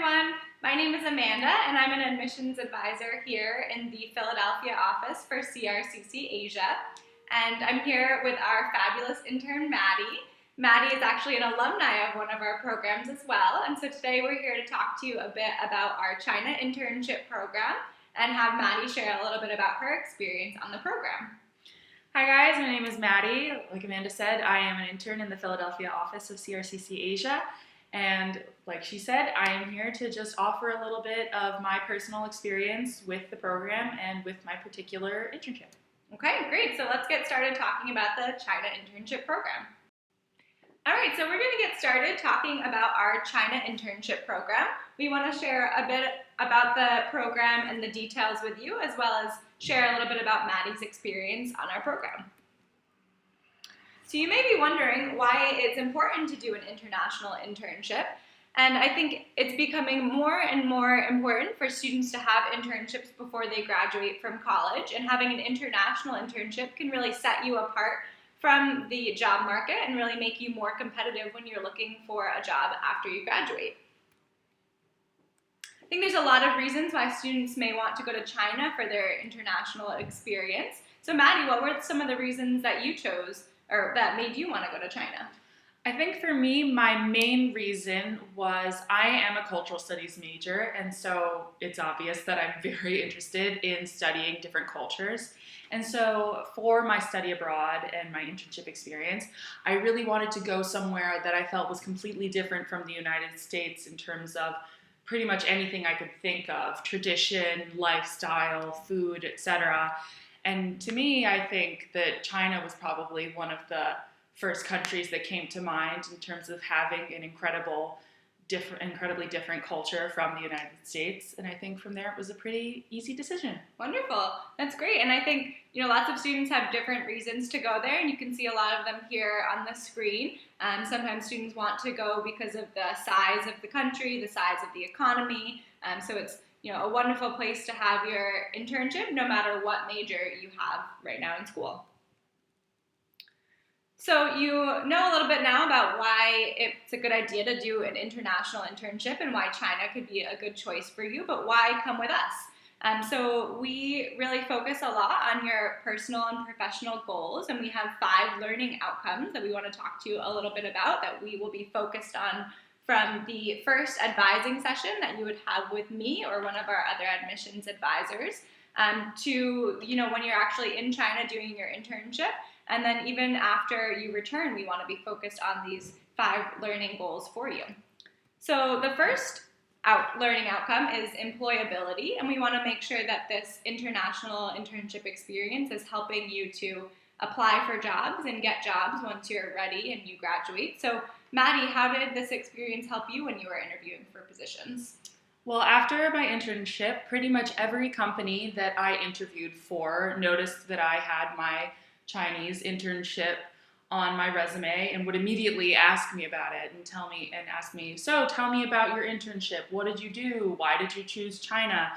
everyone. My name is Amanda, and I'm an admissions advisor here in the Philadelphia office for CRCC Asia. And I'm here with our fabulous intern, Maddie. Maddie is actually an alumni of one of our programs as well. And so today we're here to talk to you a bit about our China internship program and have Maddie share a little bit about her experience on the program. Hi guys, my name is Maddie. Like Amanda said, I am an intern in the Philadelphia office of CRCC Asia. And like she said, I am here to just offer a little bit of my personal experience with the program and with my particular internship. Okay, great. So let's get started talking about the China internship program. All right, so we're going to get started talking about our China internship program. We want to share a bit about the program and the details with you, as well as share a little bit about Maddie's experience on our program. So you may be wondering why it's important to do an international internship. And I think it's becoming more and more important for students to have internships before they graduate from college. And having an international internship can really set you apart from the job market and really make you more competitive when you're looking for a job after you graduate. I think there's a lot of reasons why students may want to go to China for their international experience. So Maddie, what were some of the reasons that you chose or that made you want to go to China? I think for me, my main reason was I am a cultural studies major, and so it's obvious that I'm very interested in studying different cultures. And so for my study abroad and my internship experience, I really wanted to go somewhere that I felt was completely different from the United States in terms of pretty much anything I could think of: tradition, lifestyle, food, etc. And to me, I think that China was probably one of the first countries that came to mind in terms of having an incredibly different culture from the United States. And I think from there it was a pretty easy decision. Wonderful. That's great. And I think, lots of students have different reasons to go there, and you can see a lot of them here on the screen. Sometimes students want to go because of the size of the country, the size of the economy. So it's a wonderful place to have your internship, no matter what major you have right now in school. So you know a little bit now about why it's a good idea to do an international internship and why China could be a good choice for you, but why come with us? So we really focus a lot on your personal and professional goals, and we have 5 learning outcomes that we want to talk to you a little bit about that we will be focused on from the first advising session that you would have with me or one of our other admissions advisors to when you're actually in China doing your internship. And then even after you return, we want to be focused on these 5 learning goals for you. So the first learning outcome is employability, and we want to make sure that this international internship experience is helping you to apply for jobs and get jobs once you're ready and you graduate. So Maddie, how did this experience help you when you were interviewing for positions? Well, after my internship, pretty much every company that I interviewed for noticed that I had my Chinese internship on my resume and would immediately ask me about it and ask me, so tell me about your internship. What did you do? Why did you choose China?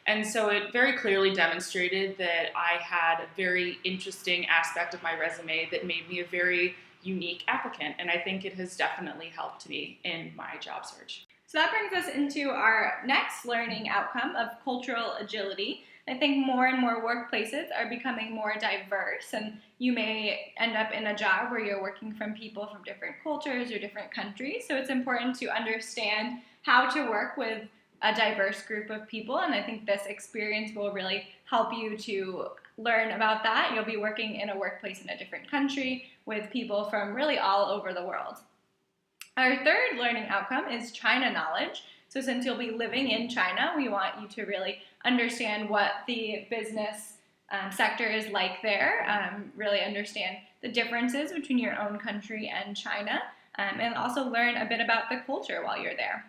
And so it very clearly demonstrated that I had a very interesting aspect of my resume that made me a very unique applicant. And I think it has definitely helped me in my job search. So that brings us into our next learning outcome of cultural agility. I think more and more workplaces are becoming more diverse, and you may end up in a job where you're working from people from different cultures or different countries. So it's important to understand how to work with a diverse group of people, and I think this experience will really help you to learn about that. You'll be working in a workplace in a different country with people from really all over the world. Our third learning outcome is China knowledge. So since you'll be living in China, we want you to really understand what the business sector is like there, really understand the differences between your own country and China, and also learn a bit about the culture while you're there.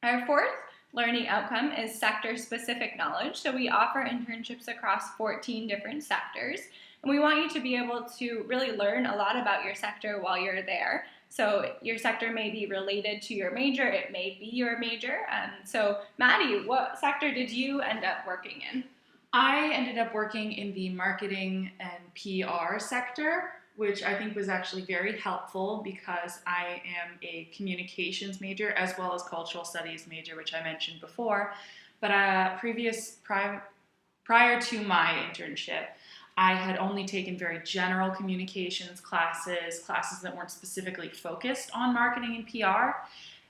Our fourth learning outcome is sector-specific knowledge. So we offer internships across 14 different sectors, and we want you to be able to really learn a lot about your sector while you're there. So your sector may be related to your major, it may be your major. So Maddie, what sector did you end up working in? I ended up working in the marketing and PR sector, which I think was actually very helpful because I am a communications major as well as cultural studies major, which I mentioned before. But prior to my internship, I had only taken very general communications classes that weren't specifically focused on marketing and PR.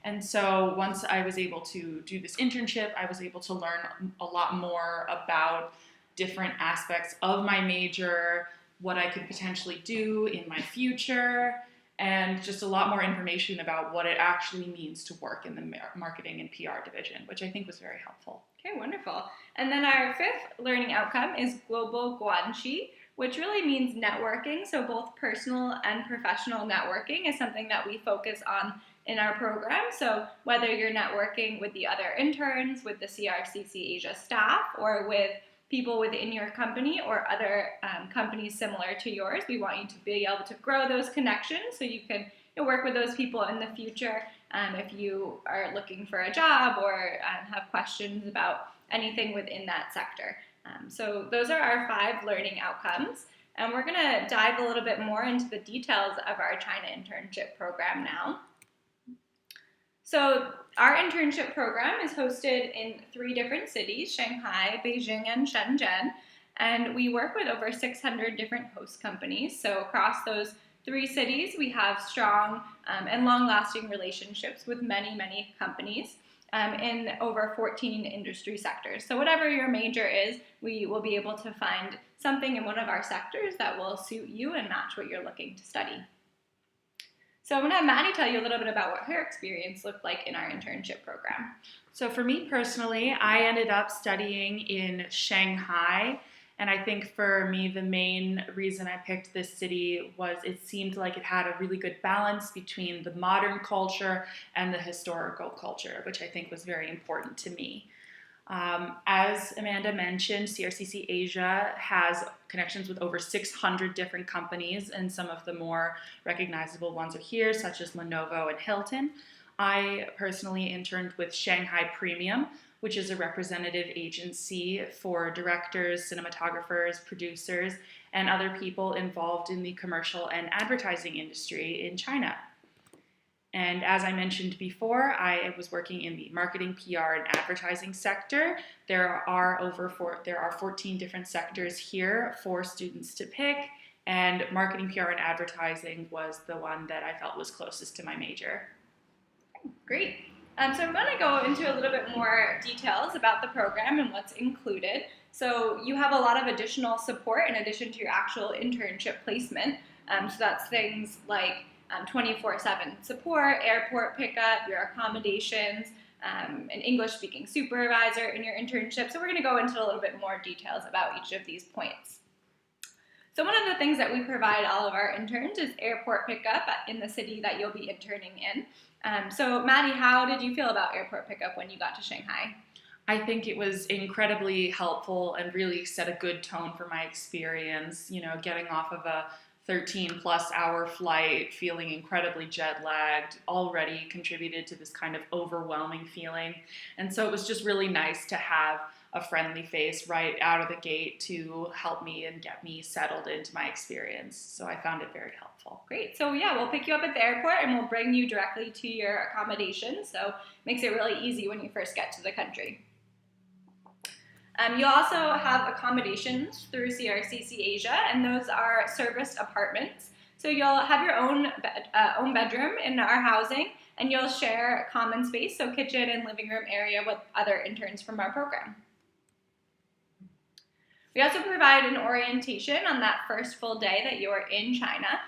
And so once I was able to do this internship, I was able to learn a lot more about different aspects of my major, what I could potentially do in my future, and just a lot more information about what it actually means to work in the marketing and PR division, which I think was very helpful. Okay, wonderful. And then our fifth learning outcome is global guanxi, which really means networking. So both personal and professional networking is something that we focus on in our program. So whether you're networking with the other interns, with the CRCC Asia staff, or with people within your company or other companies similar to yours, we want you to be able to grow those connections so you can work with those people in the future if you are looking for a job or have questions about anything within that sector. So those are our 5 learning outcomes. And we're going to dive a little bit more into the details of our China internship program now. So our internship program is hosted in 3 different cities, Shanghai, Beijing, and Shenzhen. And we work with over 600 different host companies. So across those 3 cities, we have strong and long-lasting relationships with many, many companies in over 14 industry sectors. So whatever your major is, we will be able to find something in one of our sectors that will suit you and match what you're looking to study. So I'm going to have Maddie tell you a little bit about what her experience looked like in our internship program. So for me personally, I ended up studying in Shanghai. And I think for me, the main reason I picked this city was it seemed like it had a really good balance between the modern culture and the historical culture, which I think was very important to me. As Amanda mentioned, CRCC Asia has connections with over 600 different companies, and some of the more recognizable ones are here, such as Lenovo and Hilton. I personally interned with Shanghai Premium, which is a representative agency for directors, cinematographers, producers, and other people involved in the commercial and advertising industry in China. And as I mentioned before, I was working in the marketing, PR, and advertising sector. There are 14 different sectors here for students to pick, and marketing, PR, and advertising was the one that I felt was closest to my major. Great. So I'm going to go into a little bit more details about the program and what's included. So you have a lot of additional support in addition to your actual internship placement. So that's things like 24/7 support, airport pickup, your accommodations, an English-speaking supervisor in your internship. So we're going to go into a little bit more details about each of these points. So one of the things that we provide all of our interns is airport pickup in the city that you'll be interning in. So Maddie, how did you feel about airport pickup when you got to Shanghai? I think it was incredibly helpful and really set a good tone for my experience. You know, getting off of a 13-plus hour flight, feeling incredibly jet lagged, already contributed to this kind of overwhelming feeling. And so it was just really nice to have a friendly face right out of the gate to help me and get me settled into my experience. So I found it very helpful. Great. So yeah, we'll pick you up at the airport and we'll bring you directly to your accommodation. So it makes it really easy when you first get to the country. You also have accommodations through CRCC Asia, and those are serviced apartments. So you'll have your own bedroom in our housing, and you'll share common space, so kitchen and living room area with other interns from our program. We also provide an orientation on that first full day that you're in China.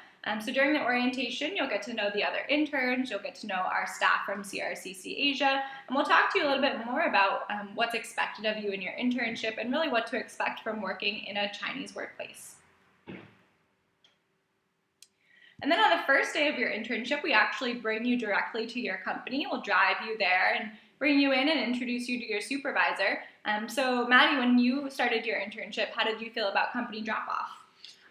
So during the orientation, you'll get to know the other interns, you'll get to know our staff from CRCC Asia, and we'll talk to you a little bit more about what's expected of you in your internship and really what to expect from working in a Chinese workplace. And then on the first day of your internship, we actually bring you directly to your company. We'll drive you there and bring you in and introduce you to your supervisor. So Maddie, when you started your internship, how did you feel about company Dropoff?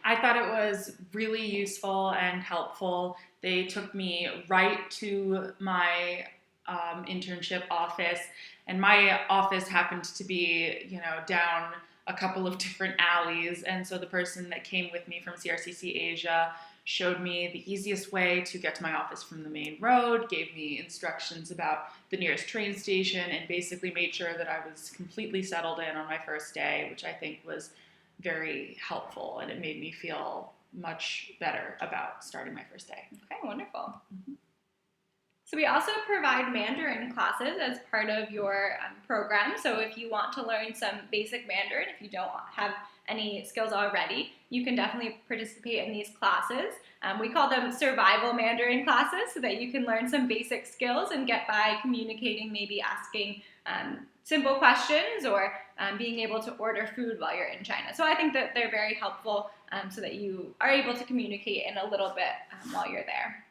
I thought it was really useful and helpful. They took me right to my internship office, and my office happened to be, down a couple of different alleys. And so the person that came with me from CRCC Asia showed me the easiest way to get to my office from the main road, gave me instructions about the nearest train station, and basically made sure that I was completely settled in on my first day, which I think was very helpful, and it made me feel much better about starting my first day. Okay, wonderful. So we also provide Mandarin classes as part of your program. So if you want to learn some basic Mandarin, if you don't have any skills already, you can definitely participate in these classes. We call them survival Mandarin classes so that you can learn some basic skills and get by communicating, maybe asking simple questions or being able to order food while you're in China. So I think that they're very helpful so that you are able to communicate in a little bit while you're there.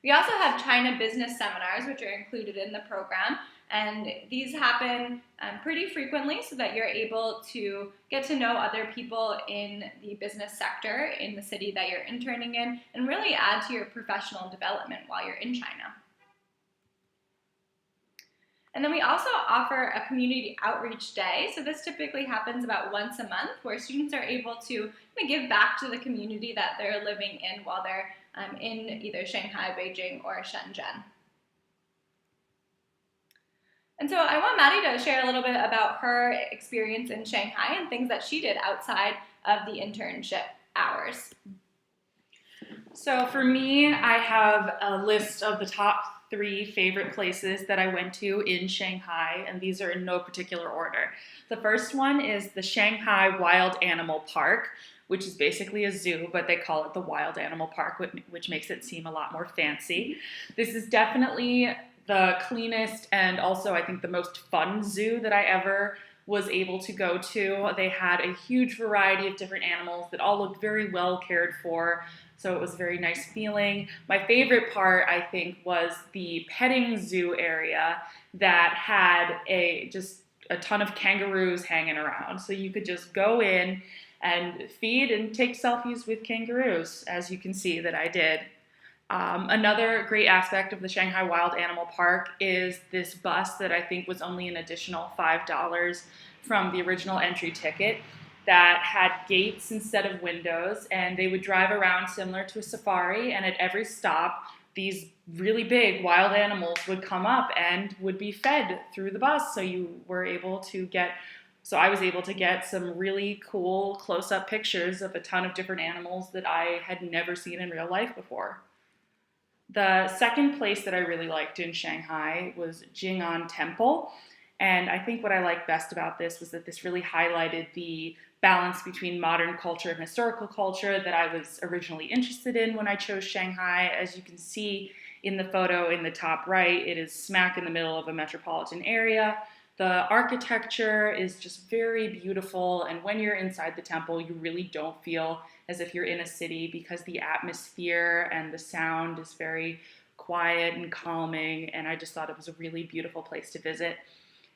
We also have China business seminars, which are included in the program, and these happen pretty frequently so that you're able to get to know other people in the business sector in the city that you're interning in and really add to your professional development while you're in China. And then we also offer a community outreach day. So this typically happens about once a month where students are able to give back to the community that they're living in while they're in either Shanghai, Beijing, or Shenzhen. And so I want Maddie to share a little bit about her experience in Shanghai and things that she did outside of the internship hours. So for me, I have a list of the top 3 favorite places that I went to in Shanghai, and these are in no particular order. The first one is the Shanghai Wild Animal Park, which is basically a zoo, but they call it the Wild Animal Park, which makes it seem a lot more fancy. This is definitely the cleanest and also, I think, the most fun zoo that I ever was able to go to. They had a huge variety of different animals that all looked very well cared for, so it was a very nice feeling. My favorite part, I think, was the petting zoo area that had just a ton of kangaroos hanging around. So you could just go in and feed and take selfies with kangaroos, as you can see that I did. Another great aspect of the Shanghai Wild Animal Park is this bus that I think was only an additional $5 from the original entry ticket that had gates instead of windows, and they would drive around similar to a safari, and at every stop, these really big wild animals would come up and would be fed through the bus, so I was able to get some really cool close-up pictures of a ton of different animals that I had never seen in real life before. The second place that I really liked in Shanghai was Jing Temple, and I think what I liked best about this was that this really highlighted the balance between modern culture and historical culture that I was originally interested in when I chose Shanghai. As you can see in the photo in the top right, it is smack in the middle of a metropolitan area. The architecture is just very beautiful, and when you're inside the temple, you really don't feel as if you're in a city because the atmosphere and the sound is very quiet and calming, and I just thought it was a really beautiful place to visit.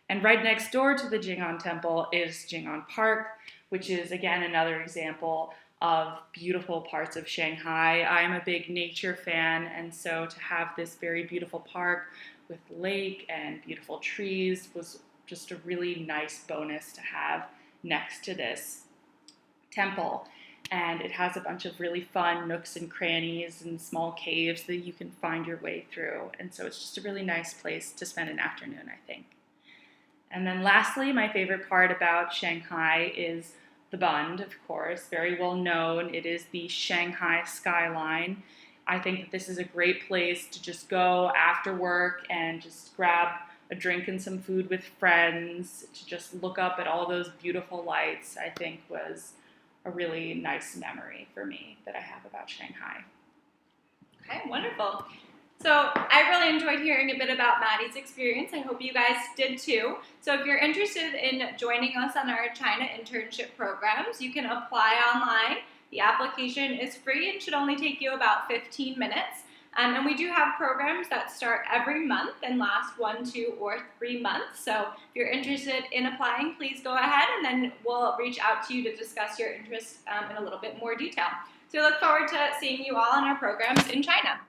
And right next door to the Jing Temple is Jhon Park, which is, again, another example of beautiful parts of Shanghai. I'm a big nature fan, and so to have this very beautiful park with lake and beautiful trees was just a really nice bonus to have next to this temple. And it has a bunch of really fun nooks and crannies and small caves that you can find your way through. And so it's just a really nice place to spend an afternoon, I think. And then lastly, my favorite part about Shanghai is the Bund, of course, very well known. It is the Shanghai Skyline. I think that this is a great place to just go after work and just grab a drink and some food with friends, to just look up at all those beautiful lights, I think was a really nice memory for me that I have about Shanghai. Okay, wonderful. So I really enjoyed hearing a bit about Maddies Experience. I hope you guys did too. So if you're interested in joining us on our China internship programs, you can apply online. The application is free and should only take you about 15 minutes. And we do have programs that start every month and last 1, 2, or 3 months. So if you're interested in applying, please go ahead and then we'll reach out to you to discuss your interest in a little bit more detail. So I look forward to seeing you all in our programs in China.